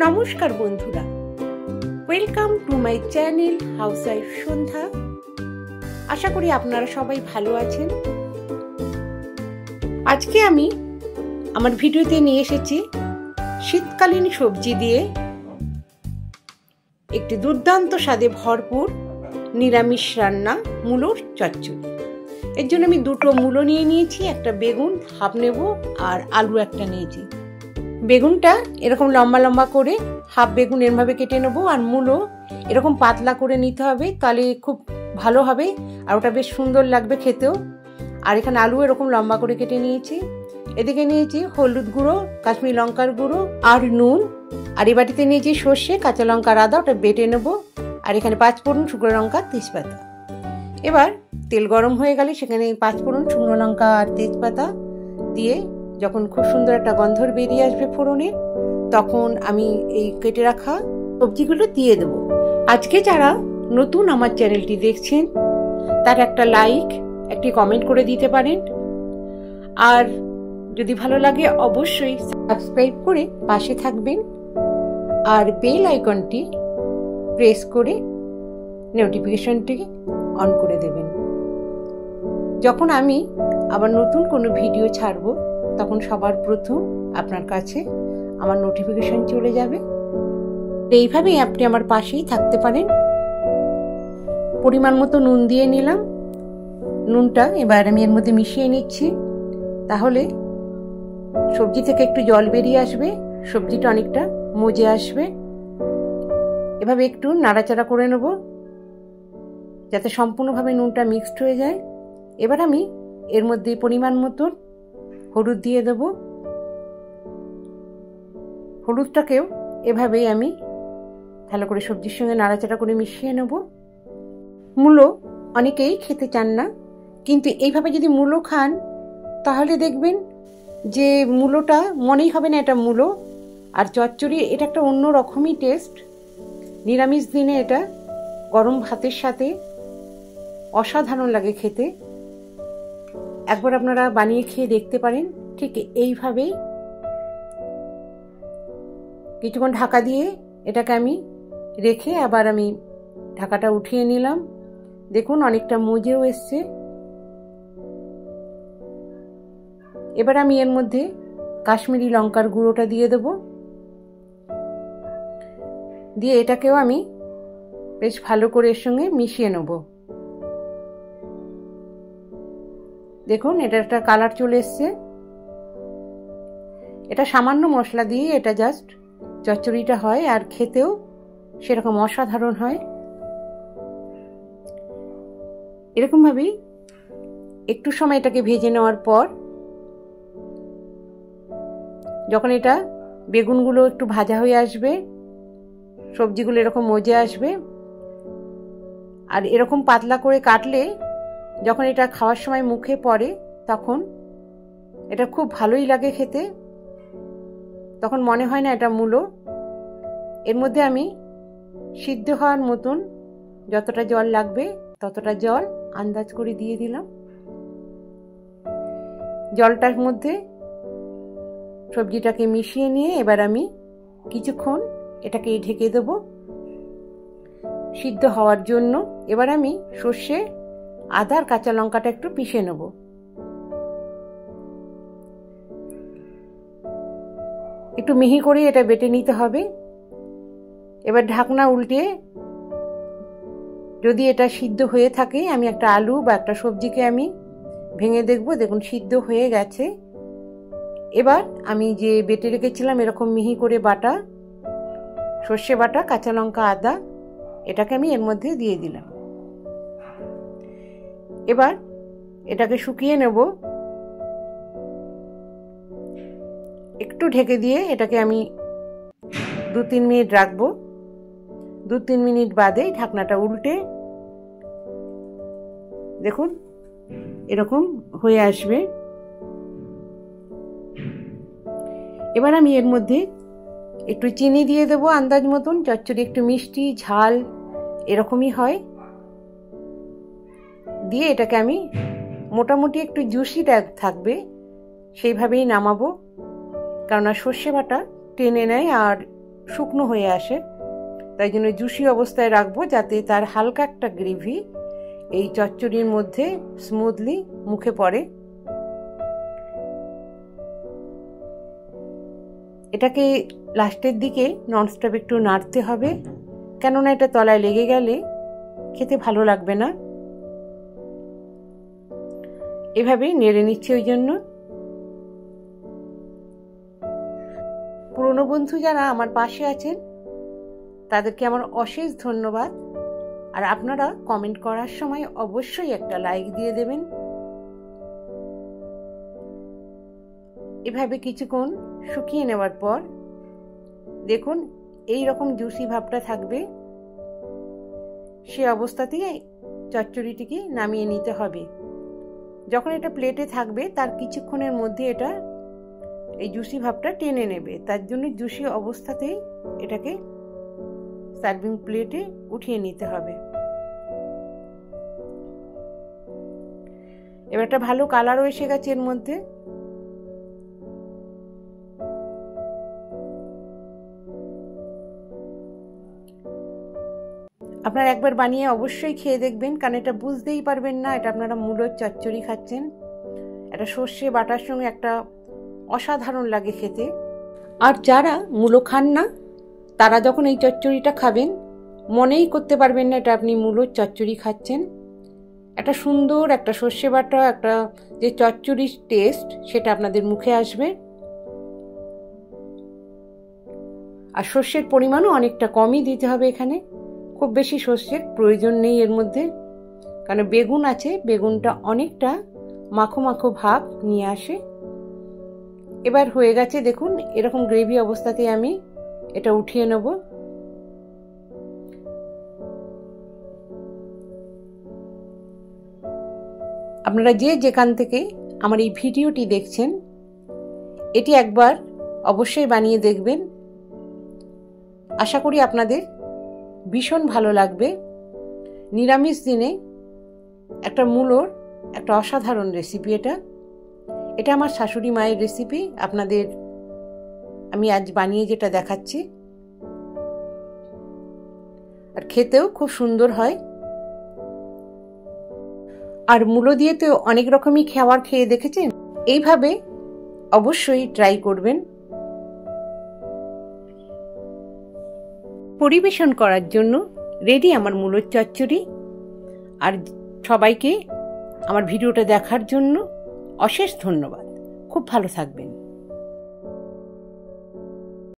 নমস্কার বন্ধুরা, welcome to my channel housewife Sandhya. আশা করি আপনারা সবাই ভালো আছেন। আজকে আমি আমার ভিডিওতে নিয়ে এসেছি শীতকালীন সবজি দিয়ে একটি দুর্দান্ত স্বাদে ভরপুর নিরামিষ রান্না মূলোর চচ্চড়ি। এর জন্য আমি দুটো মূলো নিয়ে নিয়েছি, একটা বেগুন হাফ নেব আর আলু একটা নিয়েছি। বেগুনটা এরকম লম্বা লম্বা করে হাফ বেগুন এরভাবে কেটে নেব, আর মূলো এরকম পাতলা করে নিতে হবে, তাহলে খুব ভালো হবে আর ওটা বেশ সুন্দর লাগবে খেতেও। আর এখানে আলু এরকম লম্বা করে কেটে নিয়েছি। এদিকে নিয়েছি হলুদ গুঁড়ো, কাশ্মীরি লঙ্কার গুঁড়ো আর নুন। আর এই বাটিতে নিয়েছি সর্ষে, কাঁচা লঙ্কা, আদা, ওটা বেটে নেব। আর এখানে পাঁচফোড়ন, শুকনো লঙ্কা, তেজপাতা। এবার তেল গরম হয়ে গেলে সেখানে পাঁচফোড়ন, শুকনো লঙ্কা আর তেজপাতা দিয়ে যখন খুব সুন্দর একটা গন্ধ বেরিয়ে আসবে ফোড়নের, তখন আমি এই কেটে রাখা সবজিগুলো দিয়ে দেবো। আজকে যারা নতুন আমার চ্যানেলটি দেখছেন তার একটা লাইক, একটি কমেন্ট করে দিতে পারেন। আর যদি ভালো লাগে অবশ্যই সাবস্ক্রাইব করে পাশে থাকবেন আর বেল আইকনটি প্রেস করে নোটিফিকেশনটিকে অন করে দেবেন। যখন আমি আবার নতুন কোনো ভিডিও ছাড়বো তখন সবার প্রথম আপনার কাছে আমার নোটিফিকেশন চলে যাবে। এইভাবেই আপনি আমার পাশেই থাকতে পারেন। পরিমাণ মতো নুন দিয়ে নিলাম। নুনটা এবার আমি এর মধ্যে মিশিয়ে নিচ্ছি, তাহলে সবজি থেকে একটু জল বেরিয়ে আসবে, সবজিটা অনেকটা মজে আসবে। এভাবে একটু নাড়াচাড়া করে নেব যাতে সম্পূর্ণভাবে নুনটা মিক্সড হয়ে যায়। এবার আমি এর মধ্যে পরিমাণ মতো হলুদ দিয়ে দেব। হলুদটাকেও এভাবেই আমি ভালো করে সবজির সঙ্গে নাড়াচাড়া করে মিশিয়ে নেব। মূলো অনেকেই খেতে চান না, কিন্তু এইভাবে যদি মূলো খান তাহলে দেখবেন যে মূলোটা মনেই হবে না এটা মূলো। আর চচ্চড়ি এটা একটা অন্য রকমই টেস্ট। নিরামিষ দিনে এটা গরম ভাতের সাথে অসাধারণ লাগে খেতে। একবার আপনারা বানিয়ে খেয়ে দেখতে পারেন। ঠিক এইভাবেই কিছুক্ষণ ঢাকা দিয়ে এটাকে আমি রেখে আবার আমি ঢাকাটা উঠিয়ে নিলাম। দেখুন অনেকটা মজেও এসছে। এবার আমি এর মধ্যে কাশ্মীরি লঙ্কার গুঁড়োটা দিয়ে দেব, দিয়ে এটাকেও আমি বেশ ভালো করে এর সঙ্গে মিশিয়ে নেব। দেখুন এটা একটা কালার চলে এসছে। এটা সামান্য মশলা দিয়ে এটা জাস্ট চচ্চড়িটা হয়, আর খেতেও সেরকম অসাধারণ হয়। এরকম ভাবেই একটু সময় এটাকে ভেজে নেওয়ার পর যখন এটা বেগুনগুলো একটু ভাজা হয়ে আসবে, সবজিগুলো এরকম মজে আসবে, আর এরকম পাতলা করে কাটলে যখন এটা খাওয়ার সময় মুখে পড়ে তখন এটা খুব ভালোই লাগে খেতে। তখন মনে হয় না এটা মূলো। এর মধ্যে আমি সিদ্ধ হওয়ার মতন যতটা জল লাগবে ততটা জল আন্দাজ করে দিয়ে দিলাম। জলটার মধ্যে সবজিটাকে মিশিয়ে নিয়ে এবার আমি কিছুক্ষণ এটাকে ঢেকে দেব সিদ্ধ হওয়ার জন্য। এবার আমি সর্ষে, আদা আর কাঁচা লঙ্কাটা একটু পিষে নেব। একটু মিহি করে এটা বেটে নিতে হবে। এবার ঢাকনা উল্টে যদি এটা সিদ্ধ হয়ে থাকে আমি একটা আলু বা একটা সবজিকে আমি ভেঙে দেখব। দেখুন সিদ্ধ হয়ে গেছে। এবার আমি যে বেটে রেখেছিলাম এরকম মিহি করে বাটা সর্ষে বাটা, কাঁচা লঙ্কা, আদা, এটাকে আমি এর মধ্যে দিয়ে দিলাম। এবার এটাকে শুকিয়ে নেব। একটু ঢেকে দিয়ে এটাকে আমি 2-3 মিনিট রাখবো। 2-3 মিনিট বাদে ঢাকনাটা উল্টে দেখুন এরকম হয়ে আসবে। এবার আমি এর মধ্যে একটু চিনি দিয়ে দেবো আন্দাজ মতন। চচ্চড়ি একটু মিষ্টি ঝাল এরকমই হয়। দিয়ে এটাকে আমি মোটামুটি একটু জুসি থাকবে সেইভাবেই নামাবো, কেননা সর্ষে বাটা টেনে নেয় আর শুকনো হয়ে আসে, তাই জন্য জুসি অবস্থায় রাখবো যাতে তার হালকা একটা গ্রেভি এই চচ্চড়ির মধ্যে স্মুথলি মুখে পড়ে। এটাকে লাস্টের দিকে ননস্টপ একটু নাড়তে হবে, কেননা এটা তলায় লেগে গেলে খেতে ভালো লাগবে না। এভাবেই নেড়ে নিচ্ছি। ওই জন্য পুরনো বন্ধু যারা আমার পাশে আছেন তাদেরকে আমার অশেষ ধন্যবাদ। আর আপনারা কমেন্ট করার সময় অবশ্যই একটা লাইক দিয়ে দেবেন। এভাবে কিছুক্ষণ শুকিয়ে নেওয়ার পর দেখুন এই রকম জুসি ভাবটা থাকবে, সে অবস্থাতেই চচ্চড়িটিকে নামিয়ে নিতে হবে। যখন এটা প্লেটে থাকবে তার কিছুক্ষণের মধ্যে এটা এই জুসি ভাবটা টেনে নেবে, তার জন্য জুসি অবস্থাতেই এটাকে সার্ভিং প্লেটে উঠিয়ে নিতে হবে। এবার একটা ভালো কালারও এসে গেছে এর মধ্যে। আপনারা একবার বানিয়ে অবশ্যই খেয়ে দেখবেন, কারণ এটা বুঝতেই পারবেন না এটা আপনারা মূলোর চচ্চড়ি খাচ্ছেন। এটা সর্ষে বাটার সঙ্গে একটা অসাধারণ লাগে খেতে। আর যারা মূলো খান না তারা যখন এই চচ্চড়িটা খাবেন মনেই করতে পারবেন না এটা আপনি মূলোর চচ্চড়ি খাচ্ছেন। একটা সুন্দর একটা সর্ষে বাটা, একটা যে চচ্চড়ির টেস্ট সেটা আপনাদের মুখে আসবে। আর সর্ষের পরিমাণও অনেকটা কমই দিতে হবে, এখানে খুব বেশি সর্ষের প্রয়োজন নেই এর মধ্যে, কারণ বেগুন আছে, বেগুনটা অনেকটা মাখো মাখো ভাব নিয়ে আসে। এবার হয়ে গেছে দেখুন, এরকম গ্রেভি অবস্থাতে আমি এটা উঠিয়ে নেব। আপনারা যে যেখান থেকে আমার এই ভিডিওটি দেখছেন এটি একবার অবশ্যই বানিয়ে দেখবেন। আশা করি আপনাদের ভীষণ ভালো লাগবে। নিরামিষ দিনে একটা মূলোর একটা অসাধারণ রেসিপি এটা। এটা আমার শাশুড়ি মায়ের রেসিপি, আপনাদের আমি আজ বানিয়ে যেটা দেখাচ্ছি। আর খেতেও খুব সুন্দর হয়। আর মূলো দিয়ে তো অনেক রকমই খাবার খেয়ে দেখেছেন, এইভাবে অবশ্যই ট্রাই করবেন। পরিবেশন করার জন্য রেডি আমার মূলোর চচ্চড়ি। আর সবাইকে আমার ভিডিওটা দেখার জন্য অশেষ ধন্যবাদ। খুব ভালো থাকবেন।